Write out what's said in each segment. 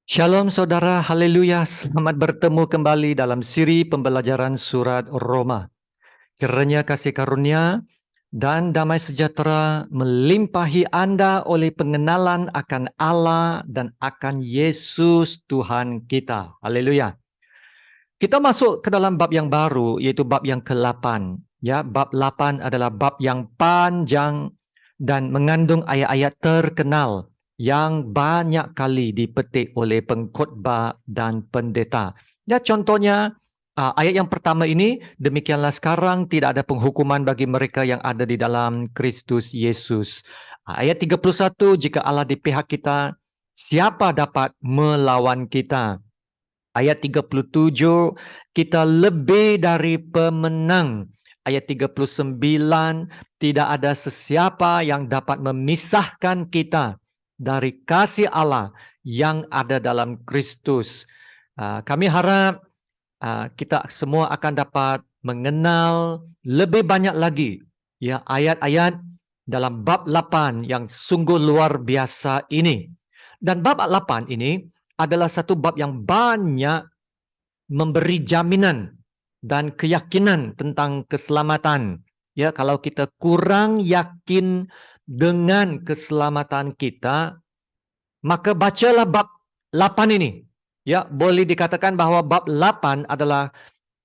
Shalom saudara, haleluya. Selamat bertemu kembali dalam siri pembelajaran surat Roma. Kiranya kasih karunia dan damai sejahtera melimpahi Anda oleh pengenalan akan Allah dan akan Yesus Tuhan kita. Haleluya. Kita masuk ke dalam bab yang baru, yaitu bab yang ke-8. Ya, bab 8 adalah bab yang panjang dan mengandung ayat-ayat terkenal yang banyak kali dipetik oleh pengkhotbah dan pendeta. Ya, contohnya ayat yang pertama ini, demikianlah sekarang tidak ada penghukuman bagi mereka yang ada di dalam Kristus Yesus. Ayat 31, jika Allah di pihak kita, siapa dapat melawan kita? Ayat 37, kita lebih dari pemenang. Ayat 39, tidak ada sesiapa yang dapat memisahkan kita dari kasih Allah yang ada dalam Kristus. Kami harap kita semua akan dapat mengenal lebih banyak lagi ya ayat-ayat dalam bab 8 yang sungguh luar biasa ini. Dan bab 8 ini adalah satu bab yang banyak memberi jaminan dan keyakinan tentang keselamatan. Ya, kalau kita kurang yakin dengan keselamatan kita, maka bacalah bab 8 ini. Ya, boleh dikatakan bahwa bab 8 adalah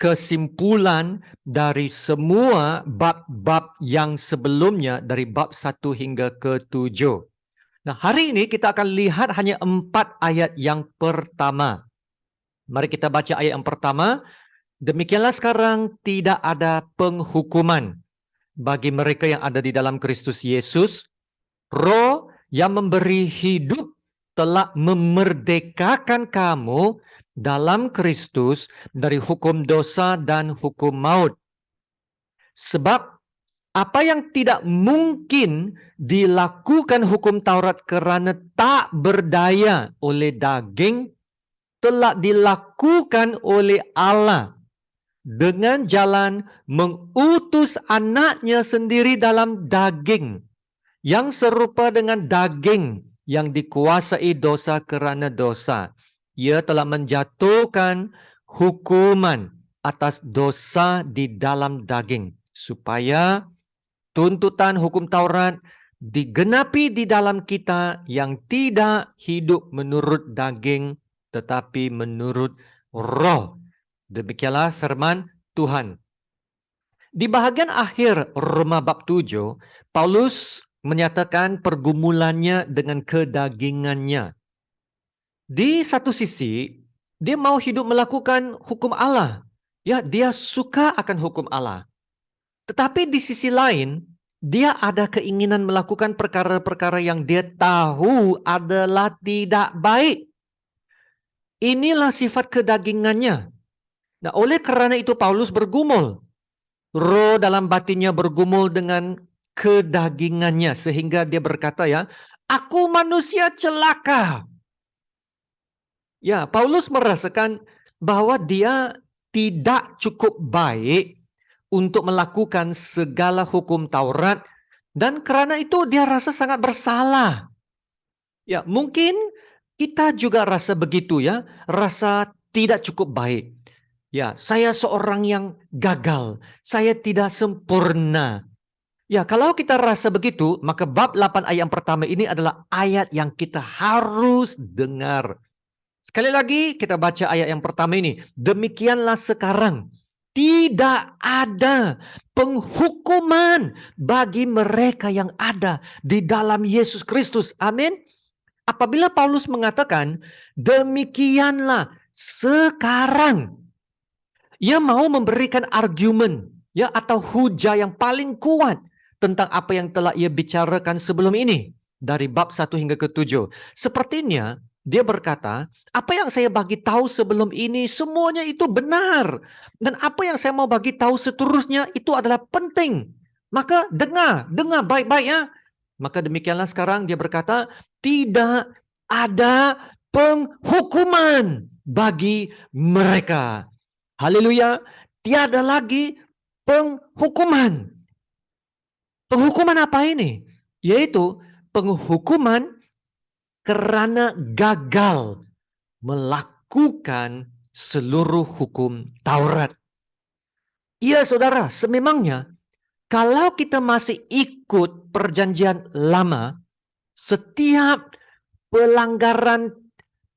kesimpulan dari semua bab-bab yang sebelumnya dari bab 1 hingga ke 7. Nah, hari ini kita akan lihat hanya 4 ayat yang pertama. Mari kita baca ayat yang pertama. Demikianlah sekarang tidak ada penghukuman bagi mereka yang ada di dalam Kristus Yesus. Roh yang memberi hidup telah memerdekakan kamu dalam Kristus dari hukum dosa dan hukum maut. Sebab apa yang tidak mungkin dilakukan hukum Taurat kerana tak berdaya oleh daging, telah dilakukan oleh Allah dengan jalan mengutus anaknya sendiri dalam daging yang serupa dengan daging yang dikuasai dosa kerana dosa. Ia telah menjatuhkan hukuman atas dosa di dalam daging supaya tuntutan hukum Taurat digenapi di dalam kita yang tidak hidup menurut daging tetapi menurut roh. Demikianlah firman Tuhan. Di bahagian akhir Roma bab 7, Paulus menyatakan pergumulannya dengan kedagingannya. Di satu sisi, dia mau hidup melakukan hukum Allah. Ya, dia suka akan hukum Allah. Tetapi di sisi lain, dia ada keinginan melakukan perkara-perkara yang dia tahu adalah tidak baik. Inilah sifat kedagingannya. Nah, oleh kerana itu Paulus bergumul. Roh dalam batinnya bergumul dengan kedagingannya sehingga dia berkata ya, aku manusia celaka. Ya, Paulus merasakan bahwa dia tidak cukup baik untuk melakukan segala hukum Taurat dan kerana itu dia rasa sangat bersalah. Ya, mungkin kita juga rasa begitu ya, rasa tidak cukup baik. Ya, saya seorang yang gagal, saya tidak sempurna. Ya, kalau kita rasa begitu, maka bab 8 ayat yang pertama ini adalah ayat yang kita harus dengar. Sekali lagi kita baca ayat yang pertama ini. Demikianlah sekarang tidak ada penghukuman bagi mereka yang ada di dalam Yesus Kristus. Amin. Apabila Paulus mengatakan demikianlah sekarang, ia mau memberikan argumen ya atau hujah yang paling kuat tentang apa yang telah ia bicarakan sebelum ini dari bab 1 hingga ke 7. Sepertinya dia berkata, apa yang saya bagi tahu sebelum ini semuanya itu benar dan apa yang saya mau bagi tahu seterusnya itu adalah penting. Maka dengar baik-baik ya. Maka demikianlah sekarang dia berkata, tidak ada penghukuman bagi mereka. Haleluya, tiada lagi penghukuman. Penghukuman apa ini? Yaitu penghukuman kerana gagal melakukan seluruh hukum Taurat. Iya saudara, sememangnya kalau kita masih ikut perjanjian lama, setiap pelanggaran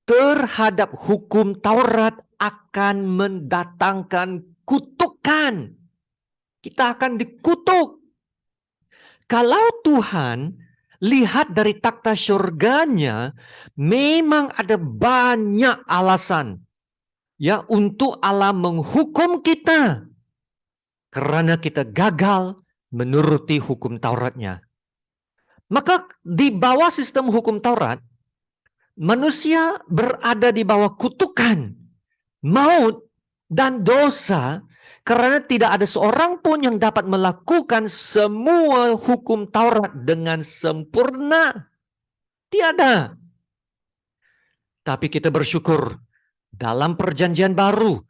terhadap hukum Taurat akan mendatangkan kutukan. Kita akan dikutuk. Kalau Tuhan lihat dari takhta syurganya, memang ada banyak alasan ya untuk Allah menghukum kita karena kita gagal menuruti hukum Tauratnya. Maka di bawah sistem hukum Taurat, manusia berada di bawah kutukan, maut, dan dosa karena tidak ada seorang pun yang dapat melakukan semua hukum Taurat dengan sempurna. Tiada. Tapi kita bersyukur dalam perjanjian baru,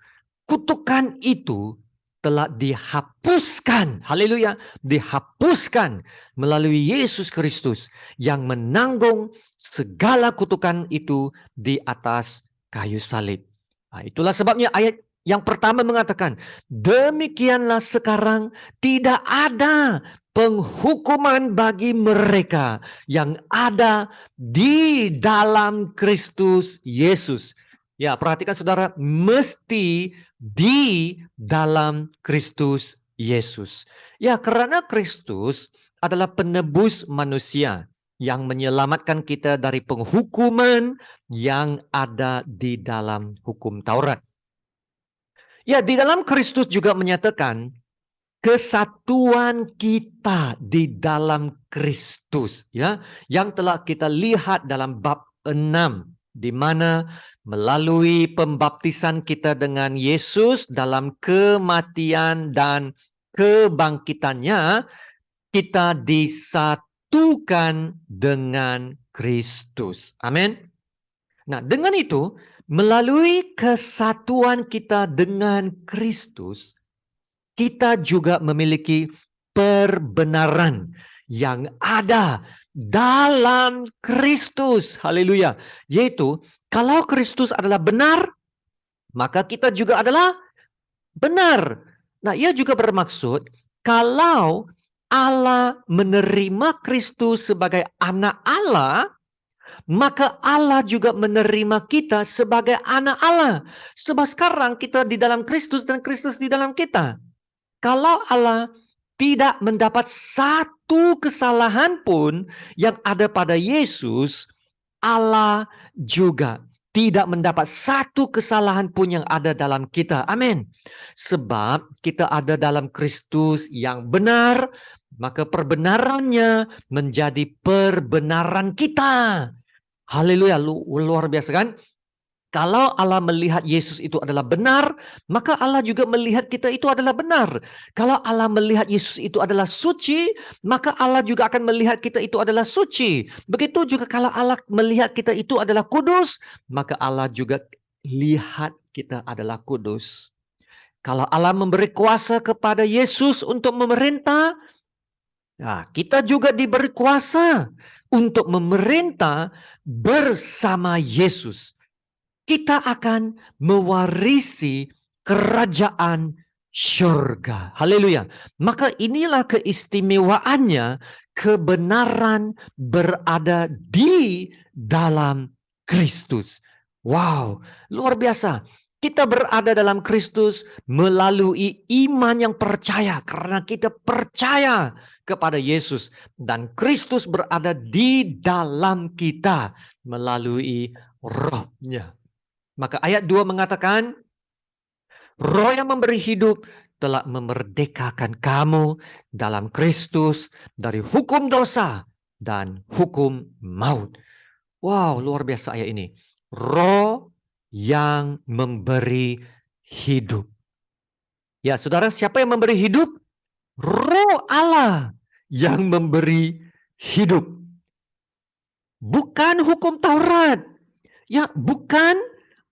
kutukan itu telah dihapuskan. Haleluya. Dihapuskan melalui Yesus Kristus yang menanggung segala kutukan itu di atas kayu salib. Nah, itulah sebabnya ayat yang pertama mengatakan, demikianlah sekarang tidak ada penghukuman bagi mereka yang ada di dalam Kristus Yesus. Ya, perhatikan saudara, mesti di dalam Kristus Yesus. Ya, karena Kristus adalah penebus manusia yang menyelamatkan kita dari penghukuman yang ada di dalam hukum Taurat. Ya, di dalam Kristus juga menyatakan kesatuan kita di dalam Kristus, ya, yang telah kita lihat dalam bab 6, di mana melalui pembaptisan kita dengan Yesus dalam kematian dan kebangkitannya, kita disatukan dengan Kristus. Amin. Nah, dengan itu, melalui kesatuan kita dengan Kristus, kita juga memiliki perbenaran yang ada dalam Kristus. Haleluya. Yaitu, kalau Kristus adalah benar, maka kita juga adalah benar. Nah, ia juga bermaksud, kalau Allah menerima Kristus sebagai anak Allah, maka Allah juga menerima kita sebagai anak Allah. Sebab sekarang kita di dalam Kristus dan Kristus di dalam kita. Kalau Allah tidak mendapat satu kesalahan pun yang ada pada Yesus, Allah juga tidak mendapat satu kesalahan pun yang ada dalam kita. Amin. Sebab kita ada dalam Kristus yang benar, maka perbenarannya menjadi perbenaran kita. Haleluya, luar biasa kan? Kalau Allah melihat Yesus itu adalah benar, maka Allah juga melihat kita itu adalah benar. Kalau Allah melihat Yesus itu adalah suci, maka Allah juga akan melihat kita itu adalah suci. Begitu juga kalau Allah melihat kita itu adalah kudus, maka Allah juga lihat kita adalah kudus. Kalau Allah memberi kuasa kepada Yesus untuk memerintah, nah, kita juga diberi kuasa untuk memerintah bersama Yesus. Kita akan mewarisi kerajaan syurga. Haleluya. Maka inilah keistimewaannya kebenaran berada di dalam Kristus. Wow, luar biasa. Kita berada dalam Kristus melalui iman yang percaya karena kita percaya kepada Yesus dan Kristus berada di dalam kita melalui Roh-Nya. Maka ayat 2 mengatakan, Roh yang memberi hidup telah memerdekakan kamu dalam Kristus dari hukum dosa dan hukum maut. Wow, luar biasa ayat ini. Roh yang memberi hidup. Ya, saudara, siapa yang memberi hidup? Roh Allah yang memberi hidup. Bukan hukum Taurat. Ya, bukan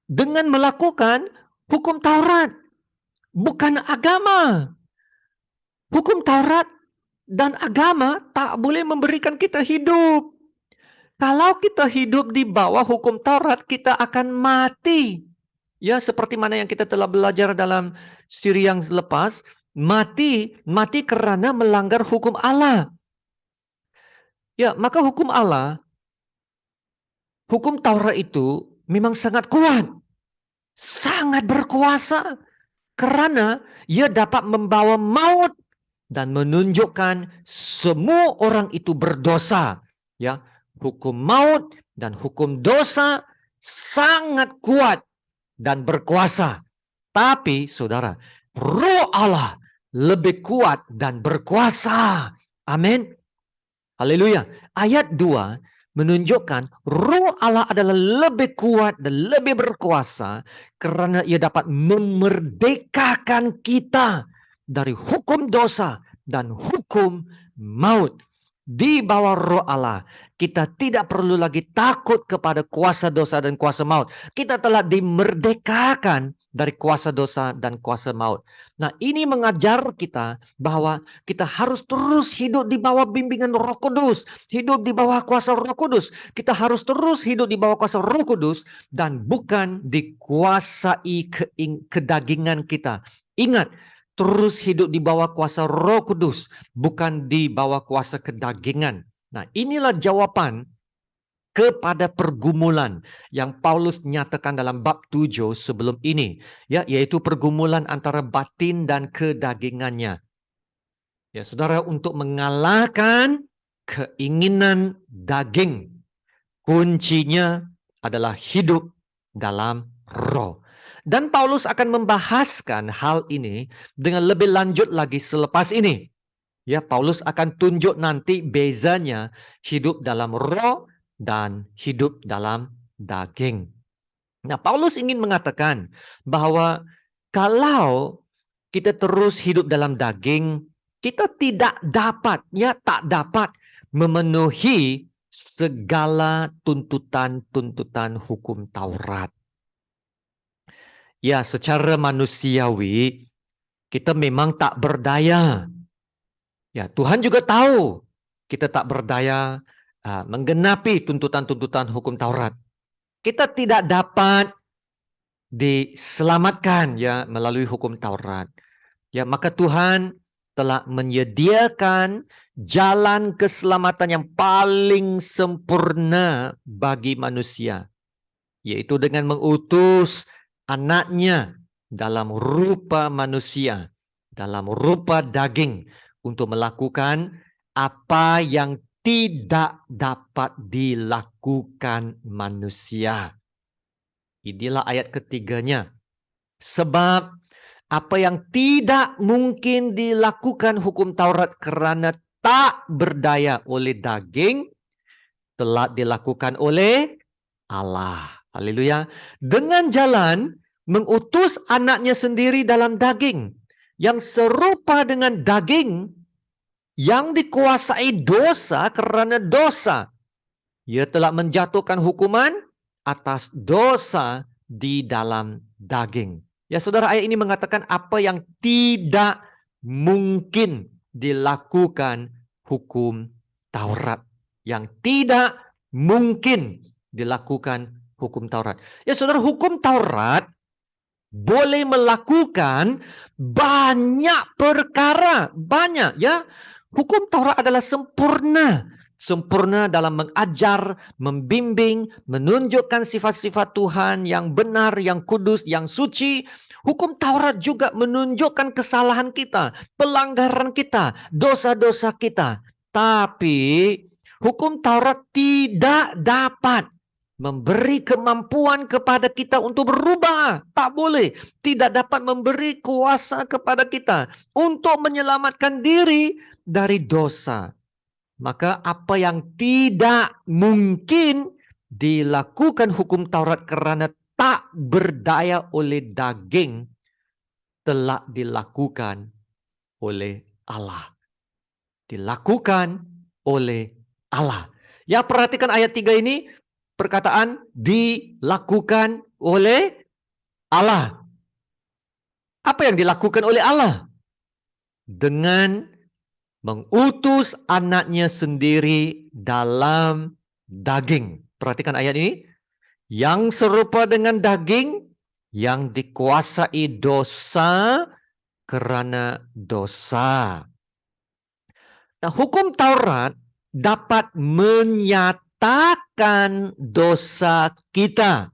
dengan melakukan hukum Taurat. Bukan agama. Hukum Taurat dan agama tak boleh memberikan kita hidup. Kalau kita hidup di bawah hukum Taurat, kita akan mati. Ya, seperti mana yang kita telah belajar dalam siri yang lepas, mati karena melanggar hukum Allah. Ya, maka hukum Allah, hukum Taurat itu memang sangat kuat, sangat berkuasa, karena ia dapat membawa maut dan menunjukkan semua orang itu berdosa. Ya, hukum maut dan hukum dosa sangat kuat dan berkuasa. Tapi saudara, Roh Allah lebih kuat dan berkuasa. Amin. Haleluya. Ayat 2 menunjukkan Roh Allah adalah lebih kuat dan lebih berkuasa karena ia dapat memerdekakan kita dari hukum dosa dan hukum maut. Di bawah Roh Allah, kita tidak perlu lagi takut kepada kuasa dosa dan kuasa maut. Kita telah dimerdekakan dari kuasa dosa dan kuasa maut. Nah, ini mengajar kita bahwa kita harus terus hidup di bawah bimbingan Roh Kudus, hidup di bawah kuasa Roh Kudus. Kita harus terus hidup di bawah kuasa Roh Kudus dan bukan dikuasai kedagingan kita. Ingat, terus hidup di bawah kuasa Roh Kudus, bukan di bawah kuasa kedagingan. Nah, inilah jawaban kepada pergumulan yang Paulus nyatakan dalam bab 7 sebelum ini, ya, yaitu pergumulan antara batin dan kedagingannya. Ya, saudara, untuk mengalahkan keinginan daging, kuncinya adalah hidup dalam roh. Dan Paulus akan membahaskan hal ini dengan lebih lanjut lagi selepas ini. Ya, Paulus akan tunjuk nanti bezanya hidup dalam roh dan hidup dalam daging. Nah, Paulus ingin mengatakan bahwa kalau kita terus hidup dalam daging, kita tak dapat memenuhi segala tuntutan-tuntutan hukum Taurat. Ya, secara manusiawi, kita memang tak berdaya. Ya, Tuhan juga tahu kita tak berdaya menggenapi tuntutan-tuntutan hukum Taurat. Kita tidak dapat diselamatkan ya melalui hukum Taurat. Ya, maka Tuhan telah menyediakan jalan keselamatan yang paling sempurna bagi manusia, yaitu dengan mengutus anaknya dalam rupa manusia, dalam rupa daging, untuk melakukan apa yang tidak dapat dilakukan manusia. Inilah ayat ketiganya. Sebab apa yang tidak mungkin dilakukan hukum Taurat karena tak berdaya oleh daging, telah dilakukan oleh Allah. Haleluya. Dengan jalan mengutus anaknya sendiri dalam daging, yang serupa dengan daging yang dikuasai dosa karena dosa. Ia telah menjatuhkan hukuman atas dosa di dalam daging. Ya, saudara, ayat ini mengatakan apa yang tidak mungkin dilakukan hukum Taurat. Yang tidak mungkin dilakukan hukum Taurat. Ya, saudara, hukum Taurat boleh melakukan banyak perkara. Banyak, ya. Hukum Taurat adalah sempurna. Sempurna dalam mengajar, membimbing, menunjukkan sifat-sifat Tuhan yang benar, yang kudus, yang suci. Hukum Taurat juga menunjukkan kesalahan kita, pelanggaran kita, dosa-dosa kita. Tapi hukum Taurat tidak dapat memberi kemampuan kepada kita untuk berubah. Tak boleh. Tidak dapat memberi kuasa kepada kita untuk menyelamatkan diri dari dosa. Maka apa yang tidak mungkin dilakukan hukum Taurat karena tak berdaya oleh daging, telah dilakukan oleh Allah. Dilakukan oleh Allah. Ya, perhatikan ayat 3 ini, perkataan dilakukan oleh Allah. Apa yang dilakukan oleh Allah? Dengan mengutus anaknya sendiri dalam daging. Perhatikan ayat ini. Yang serupa dengan daging, yang dikuasai dosa karena dosa. Nah, hukum Taurat dapat menyatakan dosa kita,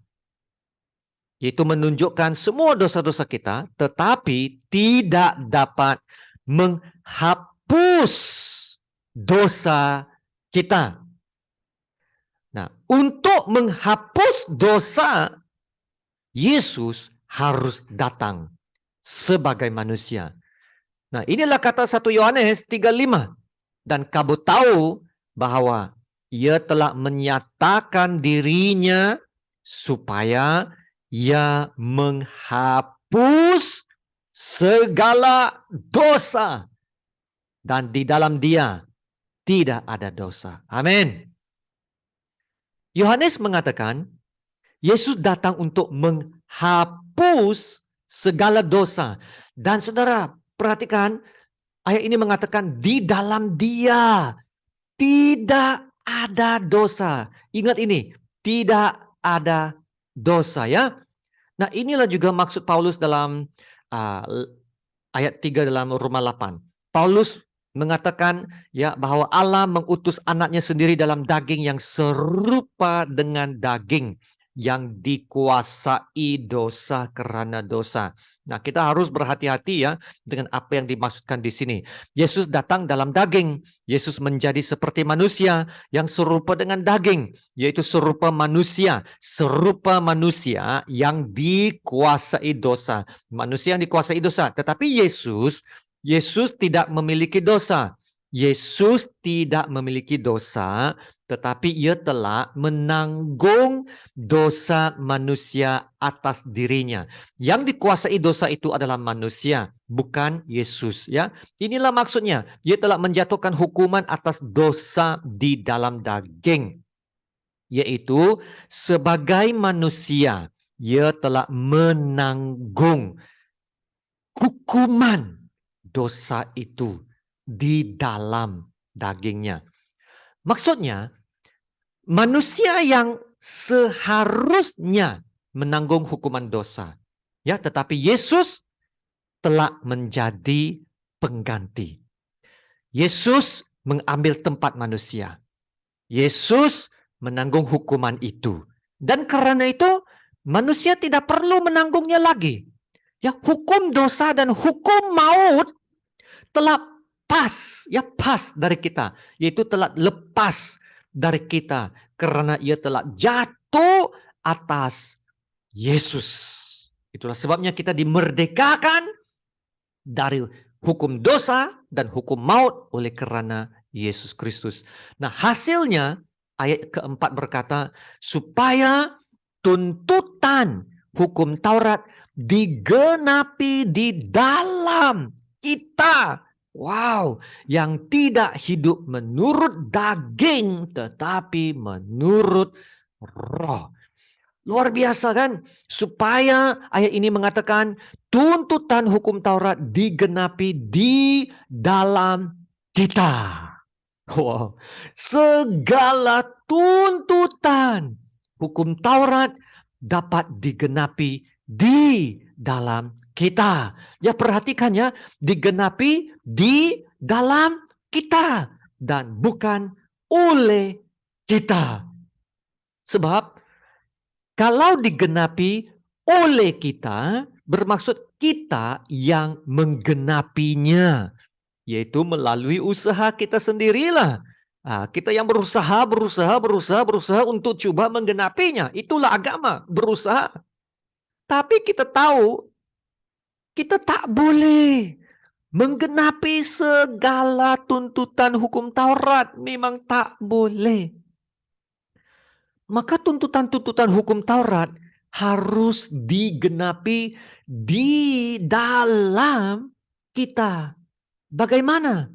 yaitu menunjukkan semua dosa-dosa kita, tetapi tidak dapat menghapus dosa kita. Nah, untuk menghapus dosa, Yesus harus datang sebagai manusia. Nah, inilah kata 1 Yohanes 3:5. Dan kamu tahu bahwa ia telah menyatakan dirinya supaya ia menghapus segala dosa. Dan di dalam dia tidak ada dosa. Amin. Yohanes mengatakan, Yesus datang untuk menghapus segala dosa. Dan saudara, perhatikan, ayat ini mengatakan di dalam dia tidak ada dosa. Ingat ini, tidak ada dosa ya. Nah, inilah juga maksud Paulus dalam ayat 3 dalam Roma 8. Paulus mengatakan ya bahwa Allah mengutus anaknya sendiri dalam daging yang serupa dengan daging yang dikuasai dosa karena dosa. Nah, kita harus berhati-hati ya dengan apa yang dimaksudkan di sini. Yesus datang dalam daging. Yesus menjadi seperti manusia yang serupa dengan daging, yaitu serupa manusia yang dikuasai dosa. Manusia yang dikuasai dosa, tetapi Yesus tidak memiliki dosa. Yesus tidak memiliki dosa, tetapi ia telah menanggung dosa manusia atas dirinya. Yang dikuasai dosa itu adalah manusia, bukan Yesus. Ya, inilah maksudnya. Ia telah menjatuhkan hukuman atas dosa di dalam daging, yaitu sebagai manusia, ia telah menanggung hukuman dosa itu di dalam dagingnya. Maksudnya, manusia yang seharusnya menanggung hukuman dosa, ya, tetapi Yesus telah menjadi pengganti. Yesus mengambil tempat manusia. Yesus menanggung hukuman itu. Dan karena itu, manusia tidak perlu menanggungnya lagi. Ya, hukum dosa dan hukum maut telah pas dari kita, yaitu telah lepas dari kita karena ia telah jatuh atas Yesus. Itulah sebabnya kita dimerdekakan dari hukum dosa dan hukum maut oleh karena Yesus Kristus. Nah, hasilnya ayat keempat berkata, supaya tuntutan hukum Taurat digenapi di dalam kita. Wow, yang tidak hidup menurut daging tetapi menurut roh. Luar biasa kan? Supaya ayat ini mengatakan tuntutan hukum Taurat digenapi di dalam kita. Wow, segala tuntutan hukum Taurat dapat digenapi di dalam kita. Ya, perhatikan ya, digenapi di dalam kita dan bukan oleh kita. Sebab kalau digenapi oleh kita, bermaksud kita yang menggenapinya, yaitu melalui usaha kita sendirilah. Nah, kita yang berusaha untuk coba menggenapinya. Itulah agama, berusaha. Tapi kita tahu, kita tak boleh menggenapi segala tuntutan hukum Taurat. Memang tak boleh. Maka tuntutan-tuntutan hukum Taurat harus digenapi di dalam kita. Bagaimana?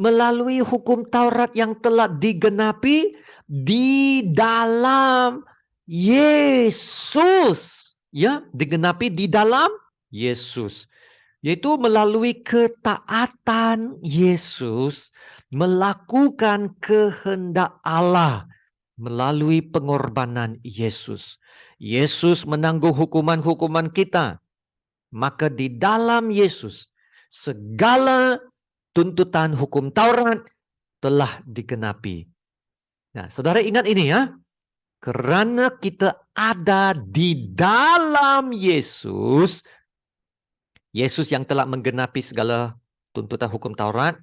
Melalui hukum Taurat yang telah digenapi di dalam Yesus. Ya, digenapi di dalam Yesus. yaitu melalui ketaatan Yesus melakukan kehendak Allah melalui pengorbanan Yesus. Yesus menanggung hukuman-hukuman kita. Maka di dalam Yesus segala tuntutan hukum Taurat telah digenapi. Nah, saudara ingat ini ya. Karena kita ada di dalam Yesus, Yesus yang telah menggenapi segala tuntutan hukum Taurat,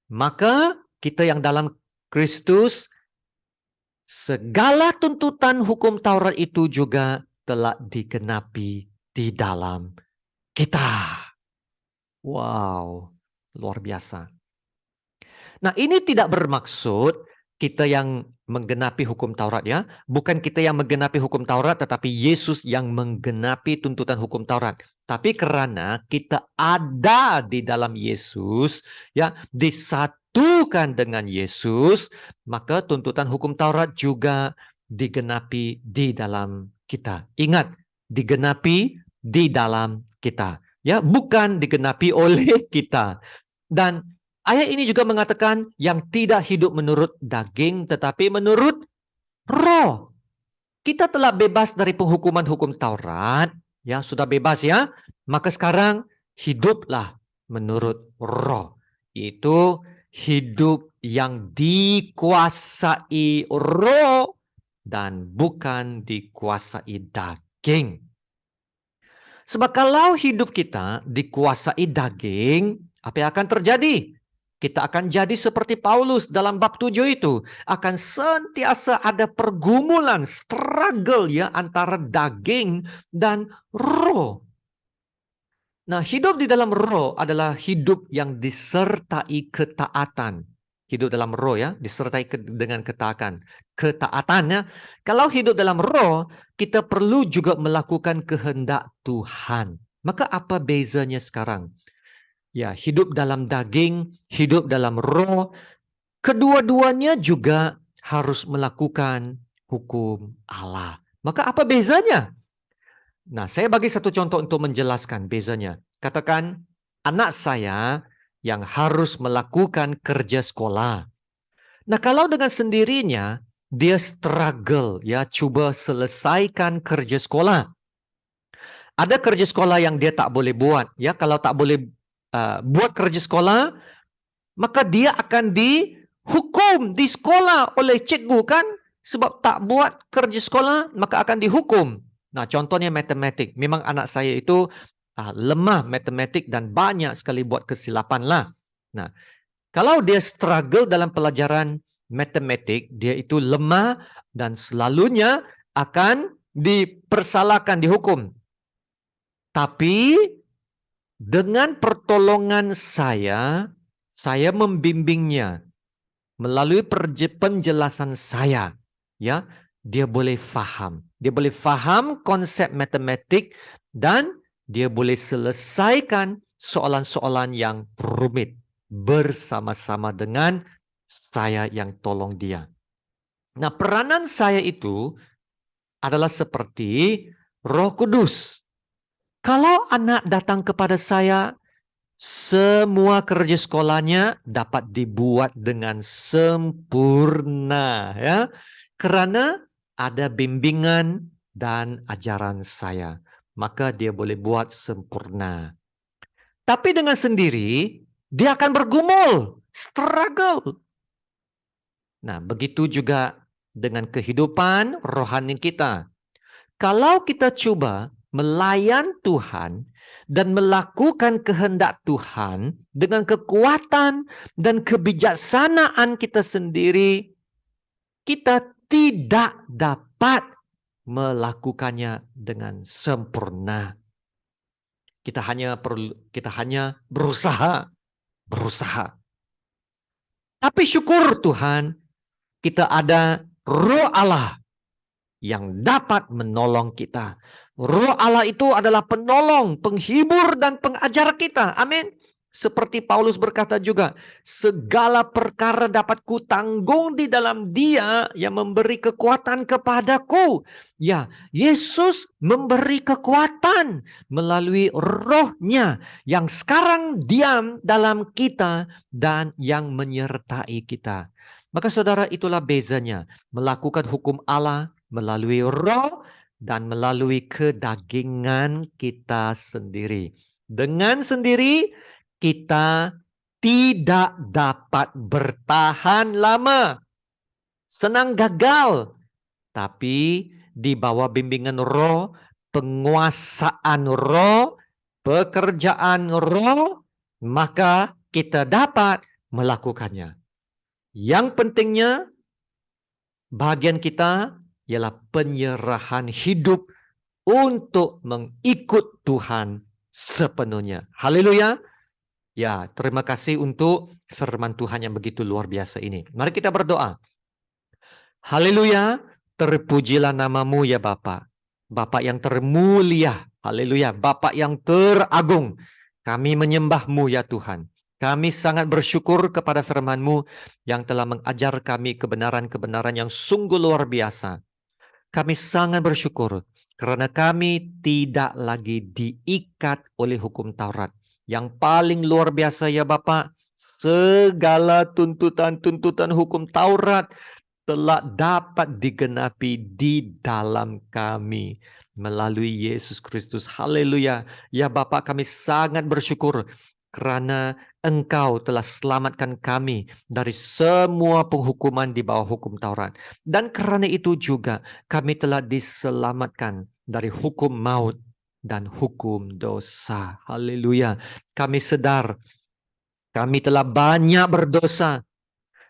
maka kita yang dalam Kristus, segala tuntutan hukum Taurat itu juga telah digenapi di dalam kita. Wow, luar biasa. Nah, ini tidak bermaksud kita yang menggenapi hukum Taurat ya. Bukan kita yang menggenapi hukum Taurat, tetapi Yesus yang menggenapi tuntutan hukum Taurat. Tapi karena kita ada di dalam Yesus, ya, disatukan dengan Yesus, maka tuntutan hukum Taurat juga digenapi di dalam kita. Ingat, digenapi di dalam kita. Ya, bukan digenapi oleh kita. Dan ayat ini juga mengatakan yang tidak hidup menurut daging tetapi menurut roh. Kita telah bebas dari penghukuman hukum Taurat, ya sudah bebas ya. Maka sekarang hiduplah menurut roh. Itu hidup yang dikuasai roh dan bukan dikuasai daging. Sebab kalau hidup kita dikuasai daging, apa yang akan terjadi? Kita akan jadi seperti Paulus dalam bab 7 itu. Akan sentiasa ada pergumulan, struggle ya antara daging dan roh. Nah, hidup di dalam roh adalah hidup yang disertai ketaatan. Hidup dalam roh ya, disertai dengan ketaatan. Ketaatannya, kalau hidup dalam roh, kita perlu juga melakukan kehendak Tuhan. Maka apa bezanya sekarang? Ya, hidup dalam daging, hidup dalam roh, kedua-duanya juga harus melakukan hukum Allah. Maka apa bezanya? Nah, saya bagi satu contoh untuk menjelaskan bezanya. Katakan anak saya yang harus melakukan kerja sekolah. Nah, kalau dengan sendirinya dia struggle ya, coba selesaikan kerja sekolah. Ada kerja sekolah yang dia tak boleh buat ya, kalau tak boleh buat kerja sekolah, maka dia akan dihukum di sekolah oleh cikgu kan? Sebab tak buat kerja sekolah, maka akan dihukum. Nah, contohnya matematik. Memang anak saya itu lemah matematik dan banyak sekali buat kesilapan lah. Nah, kalau dia struggle dalam pelajaran matematik, dia itu lemah dan selalunya akan dipersalahkan, dihukum. Tapi dengan pertolongan saya membimbingnya melalui penjelasan saya, ya, dia boleh faham. Dia boleh faham konsep matematik dan dia boleh selesaikan soalan-soalan yang rumit bersama-sama dengan saya yang tolong dia. Nah, peranan saya itu adalah seperti Roh Kudus. Kalau anak datang kepada saya, semua kerja sekolahnya dapat dibuat dengan sempurna ya. Karena ada bimbingan dan ajaran saya. Maka dia boleh buat sempurna. Tapi dengan sendiri dia akan bergumul, struggle. Nah, begitu juga dengan kehidupan rohani kita. Kalau kita coba melayan Tuhan dan melakukan kehendak Tuhan dengan kekuatan dan kebijaksanaan kita sendiri, kita tidak dapat melakukannya dengan sempurna. Kita hanya berusaha. Tapi syukur Tuhan, kita ada Roh Allah yang dapat menolong kita. Roh Allah itu adalah penolong, penghibur, dan pengajar kita. Amin. Seperti Paulus berkata juga, segala perkara dapat kutanggung di dalam Dia yang memberi kekuatan kepadaku. Ya, Yesus memberi kekuatan melalui Roh-Nya yang sekarang diam dalam kita dan yang menyertai kita. Maka saudara, itulah bezanya melakukan hukum Allah melalui Roh dan melalui kedagingan kita sendiri. Dengan sendiri kita tidak dapat bertahan lama. Senang gagal. Tapi di bawah bimbingan Roh, penguasaan Roh, pekerjaan Roh, maka kita dapat melakukannya. Yang pentingnya bagian kita ialah penyerahan hidup untuk mengikut Tuhan sepenuhnya. Haleluya. Ya, terima kasih untuk firman Tuhan yang begitu luar biasa ini. Mari kita berdoa. Haleluya, terpujilah namamu ya Bapa. Bapa yang termulia. Haleluya, Bapa yang teragung. Kami menyembahmu ya Tuhan. Kami sangat bersyukur kepada firman-Mu yang telah mengajar kami kebenaran-kebenaran yang sungguh luar biasa. Kami sangat bersyukur karena kami tidak lagi diikat oleh hukum Taurat. Yang paling luar biasa ya Bapak, segala tuntutan-tuntutan hukum Taurat telah dapat digenapi di dalam kami melalui Yesus Kristus. Haleluya. Ya Bapak, kami sangat bersyukur karena Engkau telah selamatkan kami dari semua penghukuman di bawah hukum Taurat. Dan karena itu juga kami telah diselamatkan dari hukum maut dan hukum dosa. Haleluya. Kami sadar kami telah banyak berdosa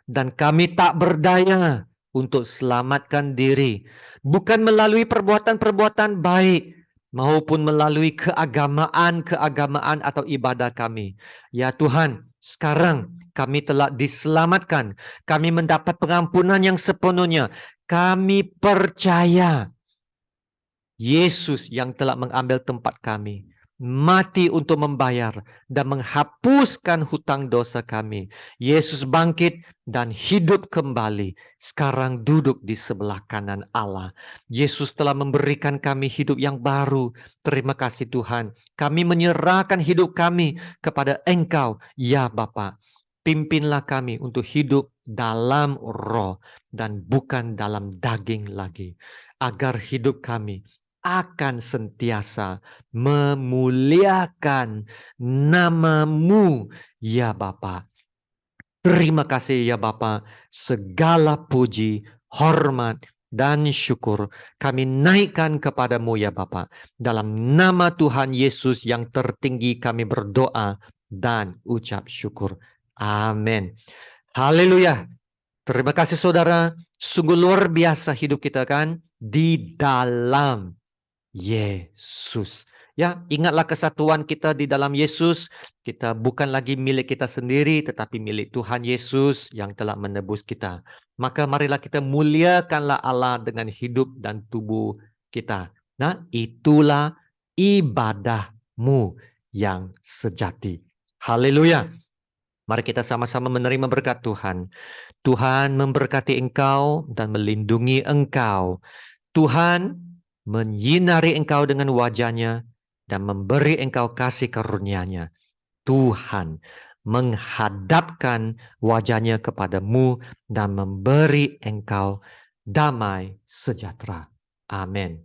dan kami tak berdaya untuk selamatkan diri. Bukan melalui perbuatan-perbuatan baik maupun melalui keagamaan atau ibadah kami. Ya Tuhan, sekarang kami telah diselamatkan. Kami mendapat pengampunan yang sepenuhnya. Kami percaya Yesus yang telah mengambil tempat kami, mati untuk membayar dan menghapuskan hutang dosa kami. Yesus bangkit dan hidup kembali, sekarang duduk di sebelah kanan Allah. Yesus telah memberikan kami hidup yang baru. Terima kasih Tuhan. Kami menyerahkan hidup kami kepada Engkau, ya Bapa. Pimpinlah kami untuk hidup dalam roh dan bukan dalam daging lagi. Agar hidup kami akan sentiasa memuliakan nama-Mu, ya Bapa. Terima kasih ya Bapa, segala puji, hormat, dan syukur kami naikkan kepadamu ya Bapa. Dalam nama Tuhan Yesus yang tertinggi kami berdoa dan ucap syukur. Amin. Haleluya. Terima kasih saudara, sungguh luar biasa hidup kita kan di dalam Yesus. Ya, ingatlah kesatuan kita di dalam Yesus. Kita bukan lagi milik kita sendiri, tetapi milik Tuhan Yesus yang telah menebus kita. Maka marilah kita muliakanlah Allah dengan hidup dan tubuh kita. Nah, itulah ibadahmu yang sejati. Haleluya. Mari kita sama-sama menerima berkat Tuhan. Tuhan memberkati engkau dan melindungi engkau. Tuhan menyinari engkau dengan wajah-Nya dan memberi engkau kasih karunia-Nya. Tuhan menghadapkan wajah-Nya kepadamu dan memberi engkau damai sejahtera. Amin.